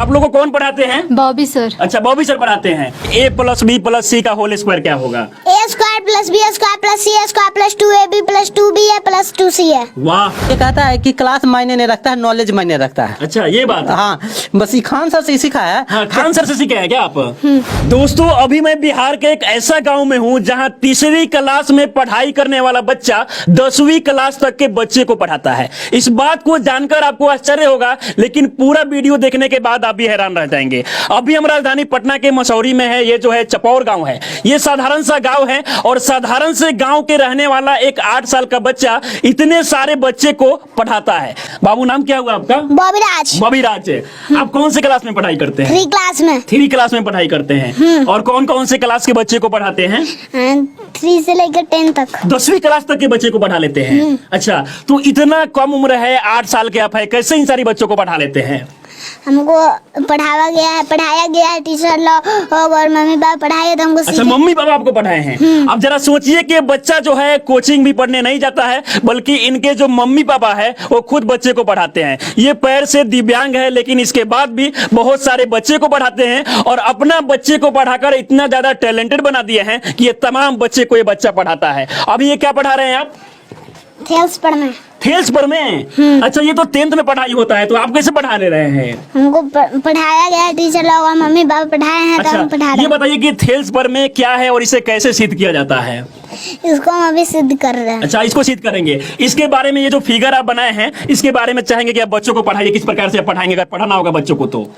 आप लोगों को कौन पढ़ाते हैं? Bobby sir. अच्छा, बॉबी सर पढ़ाते हैं। a plus B plus C का होल स्क्वायर क्या होगा? A square plus B square plus C square plus 2ab plus 2b plus 2c है। वाह, ये कहता है कि क्लास मायने नहीं रखता है, नॉलेज मायने रखता है। अच्छा ये बात है। हाँ, बस ये खान सर से सीखा है। हाँ, खान सर से सीखे हैं क्या आप? दोस्तों, अभी मैं बिहार के एक ऐसा गांव में हूँ जहाँ तीसरी क्लास में पढ़ाई करने वाला बच्चा 10वीं क्लास तक के बच्चे को पढ़ाता है। इस बात को जानकर आपको आश्चर्य होगा, लेकिन पूरा वीडियो देखने के बाद आप भी हैरान रह जाएंगे। अभी हम राजधानी पटना के मसौरी में है। ये जो है चपौर गांव है। ये साधारण सा गांव है और साधारण से गांव के रहने वाला एक 8 साल का बच्चा इतने सारे बच्चे को पढ़ाता है। बाबू, नाम क्या हुआ आपका? बॉबीराज। बॉबीराज। आप कौन से क्लास में पढ़ाई करते हैं? 3 क्लास में। 3 क्लास में पढ़ाई करते हैं। और कौन कौन से क्लास के बच्चे को पढ़ाते हैं? 3 से लेकर 10 तक। 10वीं क्लास तक के बच्चे को पढ़ा लेते हैं। अच्छा, तो इतना कम उम्र है, 8 साल के आप है, कैसे इन सारी बच्चों को पढ़ा लेते हैं? हमको पढ़ाया गया है टीचर लोग और मम्मी पापा पढ़ाए तो हमको। अच्छा, मम्मी पापा आपको पढ़ाए हैं। अब जरा सोचिए कि बच्चा जो है कोचिंग भी पढ़ने नहीं जाता है, बल्कि इनके जो मम्मी पापा है वो खुद बच्चे को पढ़ाते हैं। ये पैर से दिव्यांग है, लेकिन इसके बाद भी बहुत सारे बच्चे को पढ़ाते हैं और अपना बच्चे को पढ़ाकर इतना ज्यादा टैलेंटेड बना दिए हैं कि ये तमाम बच्चे को ये बच्चा पढ़ाता है। अभी ये क्या पढ़ा रहे हैं आप? थेल्स पर में। थेल्स पर में? अच्छा, ये तो 10th में पढ़ाई होता है, तो आप कैसे पढ़ा ले रहे हैं? हमको पढ़ाया गया है टीचर लोग और मम्मी पापा पढ़ाए हैं। अच्छा, तो हम पढ़ा रहे ये हैं। बताइए कि थेल्स पर में क्या है और इसे कैसे सिद्ध किया जाता है? इसको हम अभी सिद्ध कर रहे हैं। अच्छा, इसको सिद्ध करेंगे। इसके बारे में ये जो फिगर आप बनाए हैं, इसके बारे में चाहेंगे कि आप बच्चों को पढ़ाइए। किस प्रकार से आप पढ़ाएंगे अगर पढ़ाना होगा बच्चों को तो?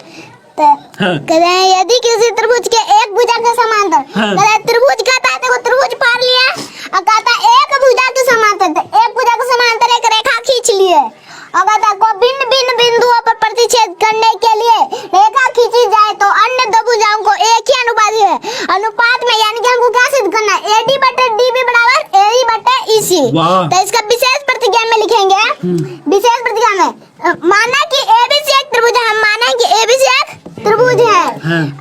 हाँ। कहते हैं यदि किसी त्रिभुज के एक भुजा के समांतर, हाँ। कहते हैं त्रिभुज कहता है देखो त्रिभुज पार लिया और कहता है एक भुजा के समांतर, एक भुजा के समांतर एक रेखा खींच लिए और कहता है को भिन्न भिन्न बिंदुओं पर प्रतिच्छेद करने के लिए रेखा खींची जाए तो अन्य दो भुजाओं को एक ही अनुपात है। अनुपात में यानी कि हमको क्या सिद्ध करना है? AD बटे DB बराबर AE बटे EC। तो इसका विशेष प्रतिज्ञा में लिखेंगे। विशेष प्रतिज्ञा में माना कि ABC एक त्रिभुज है, हम माना कि ABC एक त्रिभुज है।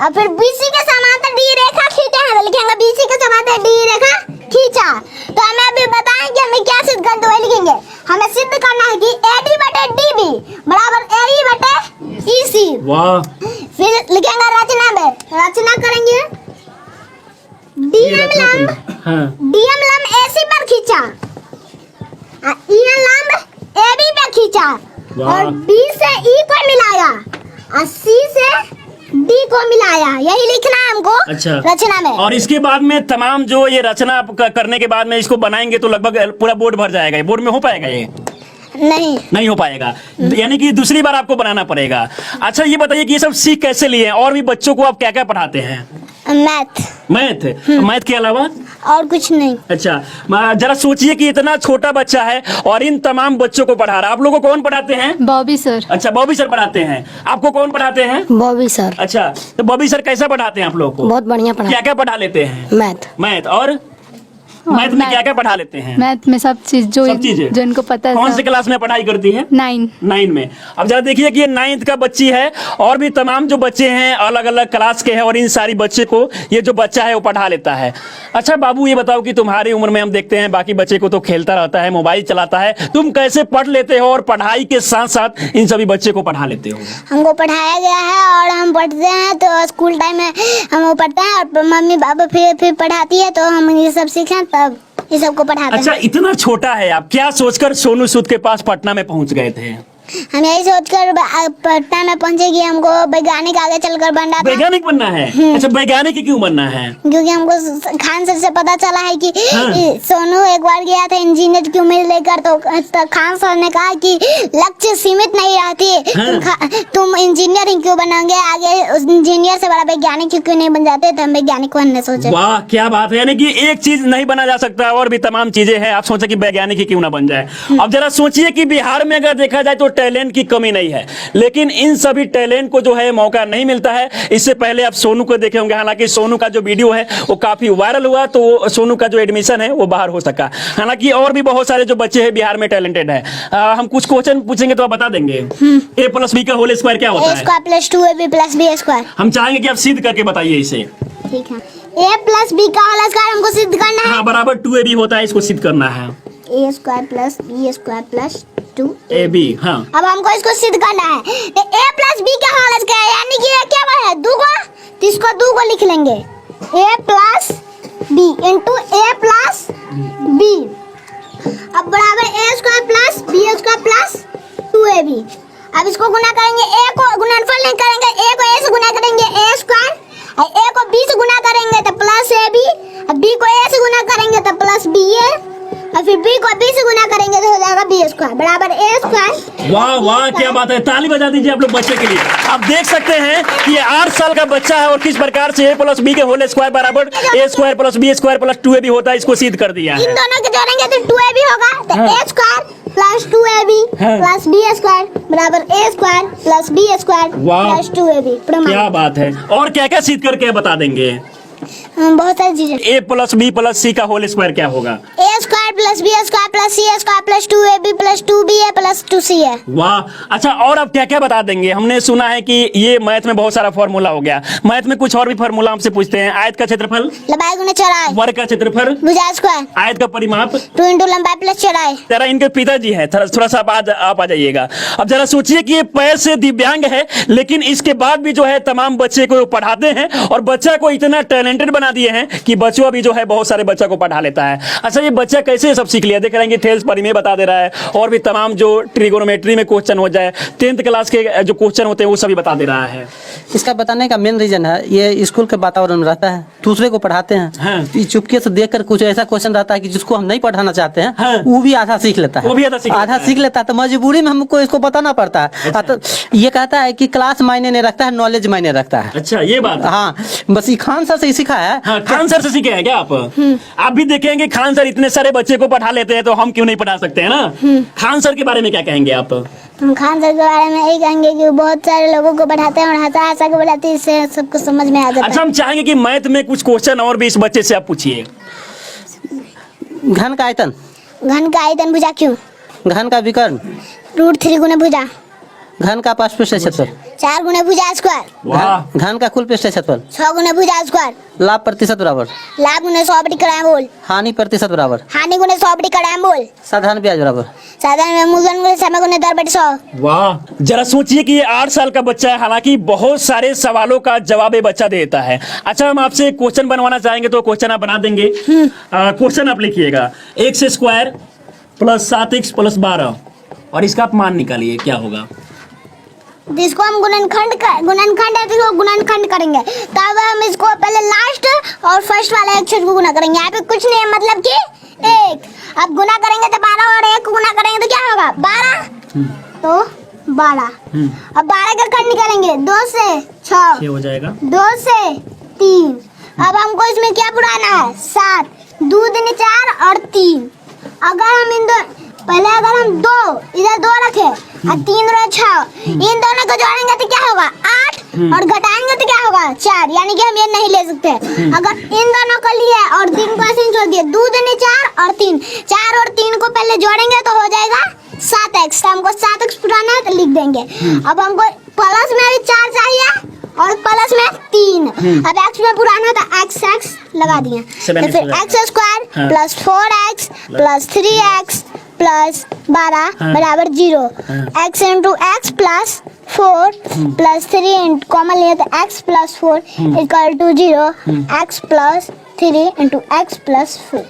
और फिर BC के समांतर D रेखा खींचा है, तो लिखेंगे BC के समांतर D रेखा खींचा। तो हमें अभी बताएं कि हमें क्या सिद्ध करते हुए लिखेंगे। हमें सिद्ध करना है कि AD बटे DB बराबर AE बटे EC। वाह। फिर लिखेंगे रचना में, रचना करेंगे। DM लंब AC पर खींचा, EN लंब AB पे खींचा और B से E को मिलाया और C से D को मिलाया। यही लिखना है हमको। अच्छा, रचना में। और इसके बाद में तमाम जो ये रचना करने के बाद में इसको बनाएंगे तो लगभग पूरा बोर्ड भर जाएगा। ये बोर्ड में हो पाएगा? ये नहीं हो पाएगा, यानी कि दूसरी बार आपको बनाना पड़ेगा। अच्छा, ये बताइए कि ये सब सीख कैसे लिए हैं और भी बच्चों को आप क्या क्या पढ़ाते हैं? मैथ के अलावा और कुछ नहीं। अच्छा, जरा सोचिए कि इतना छोटा बच्चा है और इन तमाम बच्चों को पढ़ा रहा है। आप लोगों को कौन पढ़ाते हैं? Bobby sir. अच्छा, बॉबी सर पढ़ाते हैं। आपको कौन पढ़ाते हैं? Bobby sir. अच्छा, तो बॉबी सर कैसा पढ़ाते हैं आप लोगों को? बहुत बढ़िया पढ़ा। क्या क्या पढ़ा लेते हैं? मैथ और मैथ में क्या क्या पढ़ा लेते हैं? मैथ में सब चीज जो इनको पता है। कौन से क्लास में पढ़ाई करती है? 9 में। अब जरा देखिए कि ये 9th का बच्ची है और भी तमाम जो बच्चे हैं अलग अलग क्लास के हैं और इन सारी बच्चे को ये जो बच्चा है वो पढ़ा लेता है। अच्छा बाबू, ये बताओ कि तुम्हारी उम्र में हम देखते हैं बाकी बच्चे को तो खेलता रहता है, मोबाइल चलाता है, तुम कैसे पढ़ लेते हो और पढ़ाई के साथ साथ इन सभी बच्चे को पढ़ा लेते हो? हमको पढ़ाया गया है और हम पढ़ते हैं, तो स्कूल टाइम में हम वो पढ़ते हैं और मम्मी पापा फिर पढ़ाती है, तो हम ये सब सीखें तब ये सबको पढ़ाते हैं। अच्छा, इतना छोटा है, आप क्या सोचकर सोनू सूद के पास पटना में पहुंच गए थे? हम यही सोचकर पटना में पहुंचे कि हमको वैज्ञानिक आगे चलकर बनना था। वैज्ञानिक बनना है? अच्छा, वैज्ञानिक क्यों बनना है? क्योंकि हमको खान सर से पता चला है कि सोनू एक बार गया था इंजीनियर की उम्मीद लेकर, तो खान सर ने कहा कि लक्ष्य सीमित नहीं रहती, तुम इंजीनियरिंग क्यों बनोगे, आगे उस इंजीनियर से बड़ा वैज्ञानिक क्यों नहीं बन जाते, तो हम वैज्ञानिक बनने सोचे। वाह, क्या बात है। यानी कि एक चीज नहीं बना जा सकता और भी तमाम चीजें हैं, आप सोचे कि वैज्ञानिक ही क्यों ना बन जाए। अब जरा सोचिए कि बिहार में अगर देखा जाए तो टैलेंट की कमी नहीं है, लेकिन इन सभी टैलेंट को जो है मौका नहीं मिलता है। इससे पहले आप सोनू को देखे होंगे, हालांकि सोनू का जो वीडियो है वो काफी वायरल हुआ, तो सोनू का जो एडमिशन है वो बाहर हो सका। हालांकि और भी बहुत सारे जो बच्चे हैं बिहार में टैलेंटेड है। हम कुछ क्वेश्चन पूछेंगे तो आप बता देंगे। A प्लस बी का होल स्क्वायर क्या होता है? A square plus 2ab plus b square. हम चाहेंगे कि आप सिद्ध करके बताइए इसे। ठीक है, A प्लस b का होल स्क्वायर हमको सिद्ध करना है। हाँ, बराबर 2ab होता है, इसको सिद्ध करना है। A square plus b square plus 2ab। AB। हाँ, अब हमको इसको सिद्ध करना है। तो A प्लस b का होल स्क्वायर यानी को लिख लेंगे a plus b into a plus b। अब बराबर a square plus b square plus 2ab। अब इसको गुना करेंगे, a को गुणनफल नहीं करेंगे, a को a से गुना करेंगे a स्क्वायर, और a को b से गुना करेंगे तो प्लस ab, अब b को a से गुना करेंगे तो प्लस ba, और फिर b को b से गुना करेंगे तो हो जाएगा b स्क्वायर बराबर a स्क्वायर। वाह वाह क्या बात है, ताली बजा दीजिए आप लोग बच्चे के लिए। आप देख सकते हैं कि ये 8 साल का बच्चा है और किस प्रकार से a प्लस बी के होल स्क्वायर बराबर a square plus B square plus 2ab होता है, इसको सिद्ध कर दिया है। इन दोनों के जोड़ेंगे तो 2ab होगा, तो हाँ। a स्क्वायर प्लस 2ab हाँ। प्लस b स्क्वायर बराबर a square plus b square वाह। Plus 2ab। प्रमाण क्या बात है, और क्या क्या सिद्ध करके बता देंगे? बहुत सारी चीजें। a plus B plus C का होल स्क्वायर क्या होगा? a square plus b square plus c square plus 2ab plus 2ba plus 2c है। वाह। अच्छा, और अब क्या क्या बता देंगे? हमने सुना है कि ये मैथ में बहुत सारा फॉर्मूला हो गया, मैथ में कुछ और भी फॉर्मूला हमसे पूछते हैं। आयत का क्षेत्रफल, लंबाई गुना चौड़ाई, वर्ग का क्षेत्रफल, भुजा स्क्वायर, आयत का परिमाप। 2 इंटू लंबाई प्लस चौड़ाई। जरा इनके पिताजी हैं, थोड़ा सा आप आ जाइएगा। अब जरा सोचिए कि ये पैर से दिव्यांग है, लेकिन इसके बाद भी जो है तमाम बच्चे को पढ़ाते हैं और बच्चा को इतना टैलेंटेड बना दिए हैं कि बच्चों भी जो है बहुत सारे बच्चा को पढ़ा लेता है। अच्छा, ये बच्चा कैसे ये सब सीख लिया? देख रहे हैं कि थेल्स परिमेय बता दे रहा है, और भी तमाम जो ट्रिगोनोमेट्री में क्वेश्चन हो जाए, 10th क्लास के जो क्वेश्चन होते हैं वो सभी बता दे रहा है। इसका बताने का मेन रीजन है ये स्कूल के वातावरण में रहता है, दूसरे को पढ़ाते हैं। हाँ। ये चुपके से देखकर कुछ ऐसा क्वेश्चन रहता है कि जिसको हम नहीं पढ़ाना चाहते हैं, हाँ। वो भी आधा सीख लेता है। वो भी आधा सीख लेता है। सीख लेता है, तो मजबूरी में हमको इसको बताना पड़ता है। तो ये कहता है कि क्लास मायने नहीं रखता है, नॉलेज मायने रखता है। अच्छा, ये बात है। हाँ, बस ये खान सर से ही सीखा है। हाँ, खान सर से सीखे हैं क्या आप? आप भी देखेंगे खान सर इतने सारे बच्चे को पढ़ा लेते हैं, तो हम क्यों नहीं पढ़ा सकते हैं ना? खान सर के बारे में क्या कहेंगे आप? हम खान सर के बारे में यही कहेंगे कि वो बहुत सारे लोगों को पढ़ाते हैं और हंसा हंसा के पढ़ाते हैं, इससे सबको समझ में आ जाता अच्छा, है। हम चाहेंगे कि मैथ में कुछ क्वेश्चन और भी इस बच्चे से आप पूछिए। घन का आयतन, घन का आयतन भुजा क्यों, घन का विकर्ण, √3 गुना भुजा, घन का पार्श्व पृष्ठ क्षेत्रफल, 4 गुना भुजा स्क्वायर, वाह। घन का कुल पृष्ठ क्षेत्रफल, 6 गुना भुजा स्क्वायर, लाभ प्रतिशत बराबर, लाभ गुना 100 बटी कराएं बोल, हानि प्रतिशत बराबर, हानि गुना 100 बटी कराएं बोल, साधारण ब्याज बराबर। साधारण मूलधन गुना समय गुना 10 बटी 100। वाह। जरा सोचिए कि ये 8 साल का बच्चा है, हालांकि बहुत सारे सवालों का जवाब ये बच्चा देता है। अच्छा, हम आपसे क्वेश्चन बनवाना चाहेंगे तो क्वेश्चन आप बना देंगे? क्वेश्चन आप लिखिएगा, x square plus 7x plus 12, और इसका आप मान निकालिए क्या होगा। जिसको हम गुणनखंड है तो गुणनखंड करेंगे, तब हम इसको पहले लास्ट और फर्स्ट वाले अक्षर को गुना करेंगे। यहाँ पे कुछ नहीं है, मतलब कि 1। अब गुना करेंगे तो 12 और 1 को गुना करेंगे तो क्या होगा 12, तो 12। अब 12 का खंड करेंगे, 2 से 6 हो जाएगा, 2 से 3। अब हमको इसमें क्या पुराना है 7, 2 दूनी 4 और 3। अगर हम पहले अगर हम 2 इधर 2 रखे और 3 और 6, इन दोनों को जोड़ेंगे तो क्या होगा 8, और घटाएंगे तो क्या होगा 4, यानी कि हम ये नहीं ले सकते। अगर इन दोनों को लिए और 3 को ऐसे छोड़ दिए, 2 दूनी 4 और 3, 4 और 3 को पहले जोड़ेंगे तो हो जाएगा 7x। तो हमको 7x पुराना है तो लिख देंगे। अब हमको प्लस में भी 4 चाहिए और प्लस में 3। अब x में पुराना तो x लगा दिए, तो फिर x square plus 4x plus 3x plus 12 बराबर 0। x into x plus 4 plus 3 common लिए तो x plus 4 equal to 0। x plus 3 into x plus 4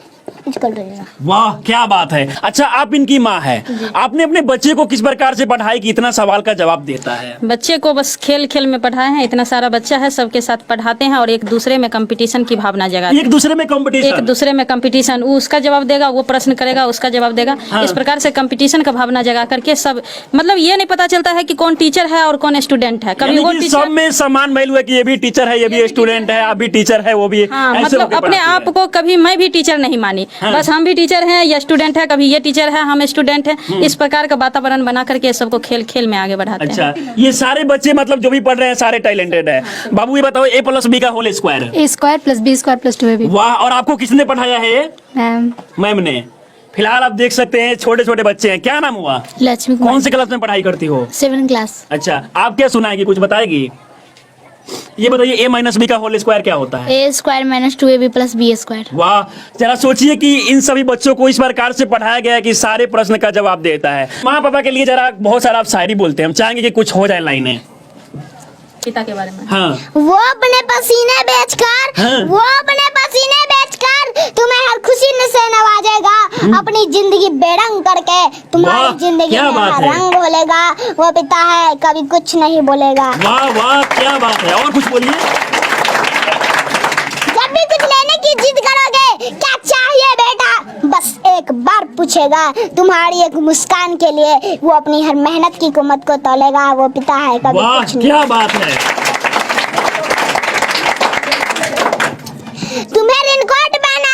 equal to 0। वाह क्या बात है। अच्छा, आप इनकी माँ है, आपने अपने बच्चे को किस प्रकार से पढ़ाई कि इतना सवाल का जवाब देता है? बच्चे को बस खेल खेल में पढ़ाए हैं, इतना सारा बच्चा है, सबके साथ पढ़ाते हैं और एक दूसरे में कंपटीशन की भावना जगाते हैं। एक दूसरे में कंपटीशन, एक दूसरे में कंपटीशन, वो उसका जवाब देगा, वो प्रश्न करेगा, उसका जवाब देगा। हाँ। इस प्रकार से कंपटीशन का भावना जगा करके सब, मतलब ये नहीं पता चलता है कि कौन टीचर है और कौन स्टूडेंट है। कभी वो यानी कि सब में समान वैल्यू है कि ये भी टीचर है, ये भी स्टूडेंट है, आप भी टीचर है, वो भी। हाँ, ऐसे मतलब होके अपने पढ़ाते आप हैं। को कभी मैं भी टीचर नहीं मानी, हाँ। बस हम भी टीचर हैं या स्टूडेंट है, कभी ये टीचर है हम स्टूडेंट हैं। इस प्रकार का वातावरण बना करके सबको खेल खेल में आगे बढ़ाते हैं। अच्छा, ये सारे बच्चे मतलब जो भी पढ़ रहे हैं सारे टैलेंटेड है। बाबू ये बताओ, a प्लस बी का whole square. a square plus b square plus 2ab। वाह, और आपको किसने पढ़ाया है? मैम मैम ने। फिलहाल आप देख सकते हैं छोटे छोटे बच्चे हैं, क्या नाम हुआ? लक्ष्मी कौन कुमार, से क्लास में पढ़ाई करती हो? 7th class. अच्छा, आप क्या सुनाएगी, कुछ बताएगी? ये बताइए, a माइनस बी का होल स्क्वायर क्या होता है? a square minus 2ab plus b square. वाह, जरा सोचिए कि इन सभी बच्चों को इस प्रकार से पढ़ाया गया है कि सारे प्रश्न का जवाब देता है। माँ पापा के लिए जरा बहुत सारा आप शायरी बोलते हैं, हम चाहेंगे कि कुछ हो जाए लाइनें। पिता के बारे में। हाँ वो अपने पसीने बेचकर हाँ। वो अपने पसीने बेचकर तुम्हें हर खुशी से नवाजेगा, अपनी जिंदगी बेरंग करके वाह, तुम्हारी जिंदगी क्या में बात है। रंग घोलेगा। वो पिता है कभी कुछ नहीं बोलेगा। वाह वाह क्या बात है। और कुछ बोलिए। जब भी कुछ लेने की जिद करोगे, क्या चाहिए बेटा, बस एक बार पूछेगा। तुम्हारी एक मुस्कान के लिए वो अपनी हर मेहनत की कीमत को तोलेगा। वो पिता है कभी वाह कुछ नहीं। क्या बात है। तुम्हें रेनकोट पहना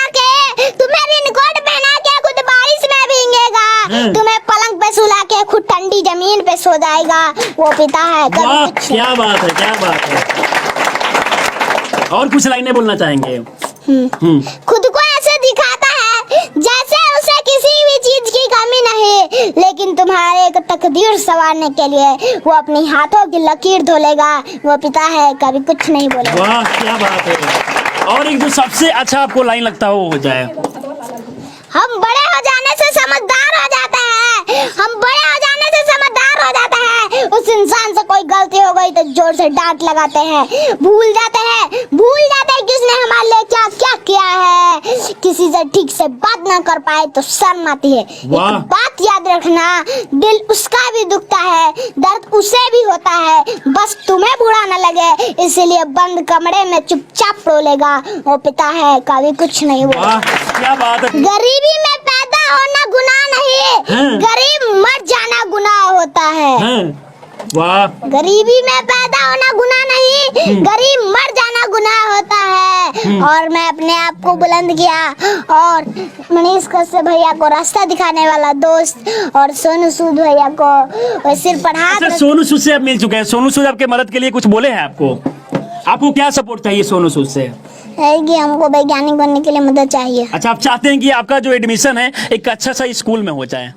के खुद बारिश में भीगेगा। तुम्हें पलंग पे सुला के खुद ठंडी जमीन पे सो जाएगा। वो पिता है कभी वाह कुछ क्या बात है, क्या बात है। और कुछ लाइनें बोलना चाहेंगे। खुद को ऐसे दिखाता है जैसे उसे किसी भी चीज की कमी नहीं, लेकिन तुम्हारे एक तकदीर संवारने के लिए वो अपनी हाथों की लकीर धोलेगा। वो पिता है कभी कुछ नहीं बोलेगा। वाह क्या बात है। और एक जो सबसे अच्छा आपको लाइन लगता हो वो हो जाए। हम बड़े हो जाने से समझदार हो जाते हैं। हम बड़े हो जाने से समझदार हो जाते हैं। उस इंसान से कोई गलती हो गई तो जोर से डांट लगाते हैं। भूल जाते हैं कि उसने हमारे लिए क्या क्या किया है। किसी से ठीक से बात ना कर पाए तो शर्म आती है। वाह। एक बात याद रखना, दिल उसका भी दुखता है, दर्द उसे भी होता है, बस तुम्हें बुरा न लगे इसलिए बंद कमरे में चुपचाप रोलेगा। वो पिता है कभी कुछ नहीं बोलेगा। वाह क्या बात है। गरीबी में पैदा होना गुनाह नहीं, हाँ। गरीब मर जाना गुनाह होता है। हाँ। वाह गरीबी में पैदा होना गुनाह नहीं, गरीब मर जाना गुनाह होता है। और मैं अपने आप को बुलंद किया और मनीष कश्यप भैया को रास्ता दिखाने वाला दोस्त और सोनू सूद भैया को सिर्फ पढ़ा। अच्छा, सोनू सूद से आप मिल चुके हैं। सोनू सूद आपके मदद के लिए कुछ बोले हैं आपको? आपको क्या सपोर्ट चाहिए सोनू सूद से? है कि हमको वैज्ञानिक बनने के लिए मदद चाहिए। अच्छा, आप चाहते हैं कि आपका जो एडमिशन है एक अच्छा सा स्कूल में हो जाए।